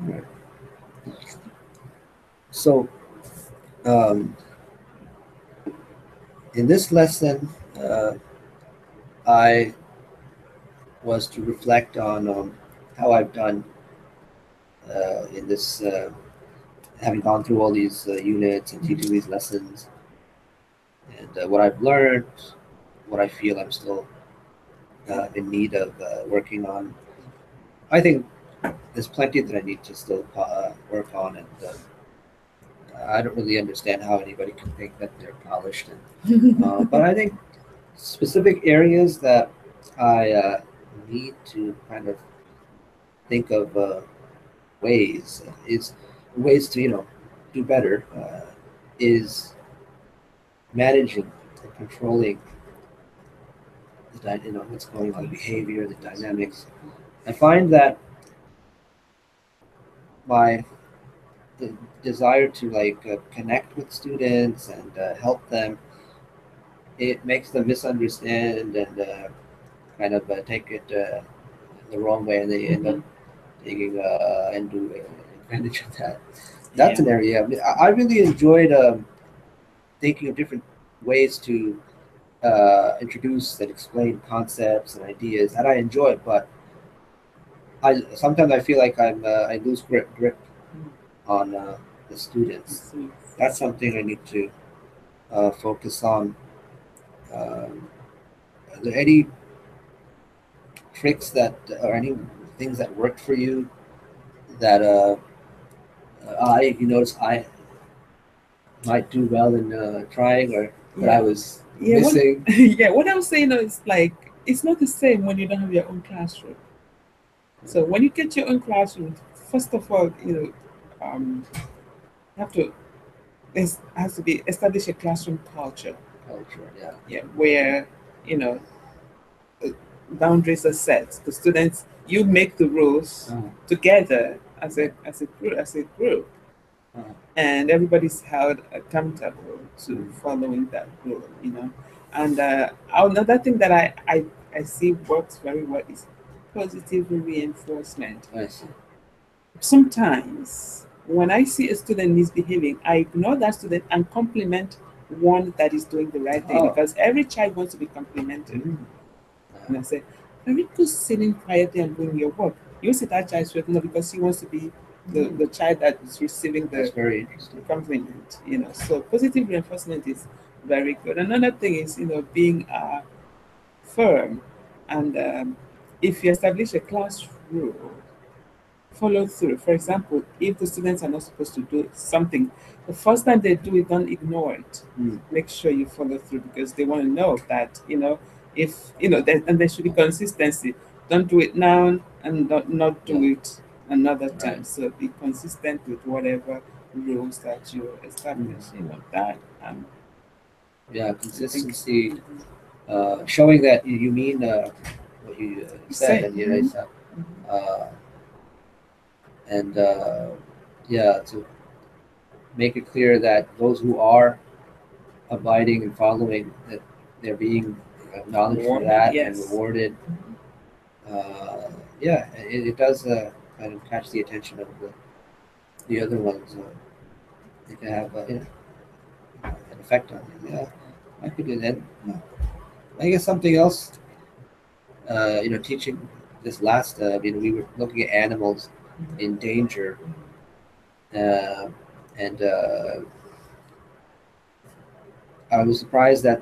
Right. So, um, in this lesson, I was to reflect on how I've done in this, having gone through all these units and teaching these lessons, and what I've learned, what I feel I'm still in need of working on. I think there's plenty that I need to still work on, and I don't really understand how anybody can think that they're polished. And, but I think specific areas that I need to kind of think of ways to do better is managing and controlling what's going on, the behavior, the dynamics. I find that my the desire to connect with students and help them, it makes them misunderstand and kind of take it the wrong way, and they end up taking and doing advantage of that. That's Yeah. an area. I mean, I really enjoyed thinking of different ways to introduce and explain concepts and ideas that I enjoy, but I sometimes I feel like I lose grip on the students. That's something I need to focus on. Are there any tricks that or any things that worked for you that I you notice I might do well in trying, or that I Yeah. was Yeah. What? missing? Yeah. What I'm saying is like it's not the same when you don't have your own classroom. So when you get your own classroom, first of all, you have to this has to be establish a classroom culture. Culture, yeah. Yeah, where you know uh, boundaries are set. The students, you make the rules Uh, together as a group, uh, and everybody's held accountable to mm, following that rule. And another thing that I see works very well is positive reinforcement. I see. Sometimes when I see a student misbehaving, I ignore that student and compliment one that is doing the right thing, Oh, because every child wants to be complimented. mm, And I say, very good sitting quietly and doing your work. You see that child straight up because he wants to be the mm, child that is receiving that's the very interesting. compliment. So positive reinforcement is very good. Another thing is, being firm, and if you establish a class rule, follow through. For example, if the students are not supposed to do something, the first time they do it, don't ignore it. Mm, Make sure you follow through, because they want to know that, if and there should be consistency. Don't do it now and not yeah, do it another right. time. So be consistent with whatever rules that you Mm, establish. That yeah, I think. consistency, showing that you mean what you You said, say. and uh, and yeah, to make it clear that those who are abiding and following, that they're being acknowledged for Rewarded, that and yes. rewarded. Yeah, it does kind of catch the attention of the other ones. It can have an effect on you. Yeah, I could do that. Yeah. I guess something else. Teaching this last. We were looking at animals in danger, uh, and I was surprised that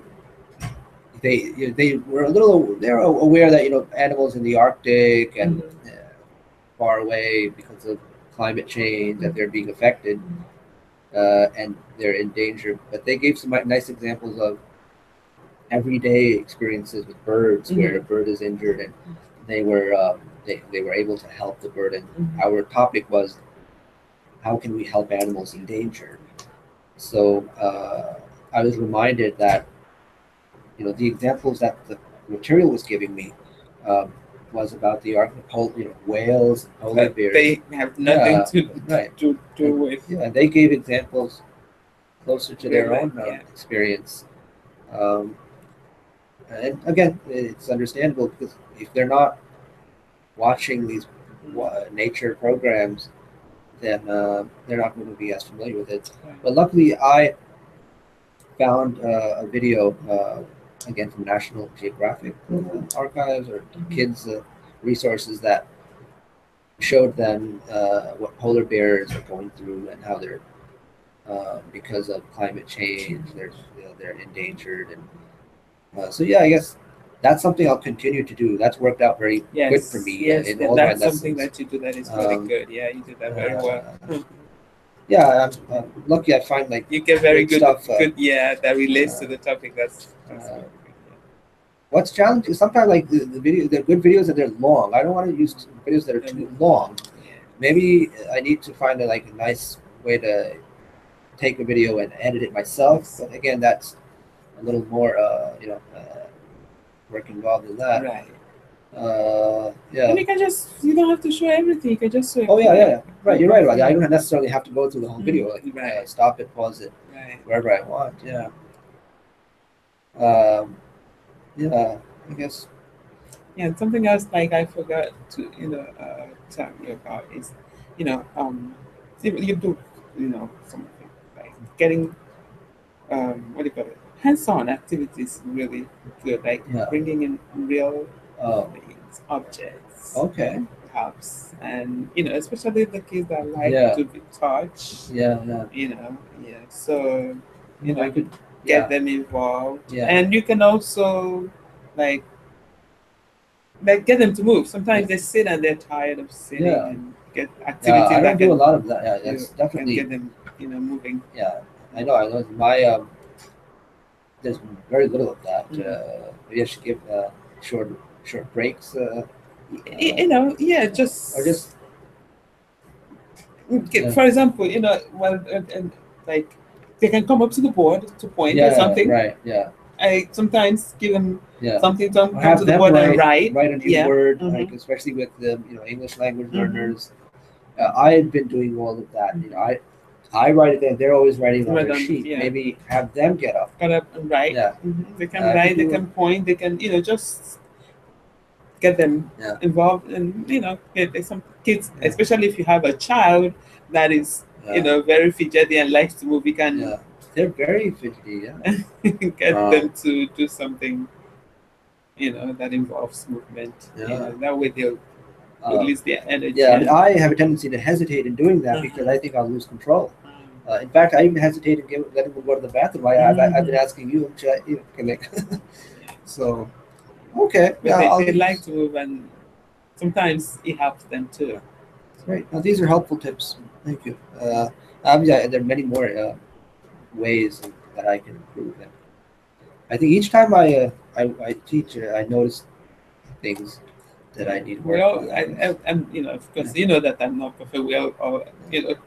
they were they're aware that animals in the Arctic and Mhm. far away because of climate change that Mhm. they're being affected and they're in danger. But they gave some nice examples of everyday experiences with birds where a Mhm. bird is injured and they were they were able to help the bird. And Mhm. our topic was how can we help animals in danger. So I was reminded that the examples that the material was giving me um, was about the whales and polar That bears. they have nothing Yeah, to right. to do And with yeah, they gave examples closer to real their life. own Yeah. experience. Um, and again, it's understandable because if they're not watching these nature programs, then they're not going to be as familiar with it. Right. But luckily, I found a video again from National Geographic archives or Mhm. kids resources that showed them what polar bears are going through and how they're because of climate change, they're endangered, and so yeah, I guess that's something I'll continue to do. That's worked out very good for Yes, me yes, in all my that's something lessons. that you do that is really Um, good. Yeah, you do that very well. uh, yeah, I'm lucky. I find like You get very great stuff. good, yeah, that relates to Uh, the topic. That's uh, very good. what's challenging sometimes like the video, they're good videos and they're long. I don't want to use videos that are Yeah. too long. Yeah. Maybe I need to find like a nice way to take a video and edit it myself. Yes. But again, that's a little more, work involved in that. Right. And Yeah. you don't have to show everything. You can just show a Oh yeah, yeah, clip. yeah. Right, you're right about that. I don't necessarily have to go through the whole Mhm. video. Like, Right. stop it, pause it, Right. wherever I want. Yeah. Um, yeah. I guess. Yeah, and something else like I forgot to tell you about is, you do something like getting what do you call it, hands-on activities really good, like Yeah. bringing in real Oh. things, objects Okay. helps, and especially the kids that like Yeah. to be touched, Yeah. Yeah. yeah, so I could. get Yeah. them involved, Yeah. and you can also like get them to move. Sometimes they sit and they're tired of sitting, Yeah. and get Yeah. I activities don't that do a lot of that. Yeah. That's can definitely. get them moving. Yeah. I know. I know. My there's very little of that. Mhm. Maybe I should give short short breaks. Yeah, Or just just yeah. for example, well, and like they can come up to the board to point at Yeah. something. Right. Yeah. I sometimes give them Yeah. something to Or come to have the them board and write. write a new Yeah. word, like Mm-hmm. especially with the English language Mm-hmm. learners. I've been doing all of that. I write it down. They're always writing it on Right their on. sheet. Yeah. Maybe have them get up. Got up and write. Yeah. They can I could write. They do. can point. They can just get them Yeah. involved, and there's some kids, Yeah. especially if you have a child that is Yeah. very fidgety and likes to move, you can Yeah. They're very fidgety. Yeah. get them to do something that involves movement. Yeah. That way they'll release their energy. Yeah. I mean, I have a tendency to hesitate in doing that because I think I'll lose control. In fact, I even hesitate in letting them go to the bathroom. I've been asking you, should I, can they? So, okay. But Yeah, they like to move, and sometimes it helps them too. Great. Now, these are helpful tips. Thank you. Obviously, there are many more ways that I can improve. And I think each time I teach, I notice things that I need We work all, on. and of course, that I'm not perfect. We all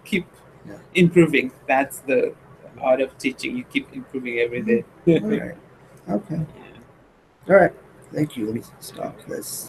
keep Yeah. improving. That's the art of teaching. You keep improving every day. All right. Okay. All right. Thank you. Let me stop this.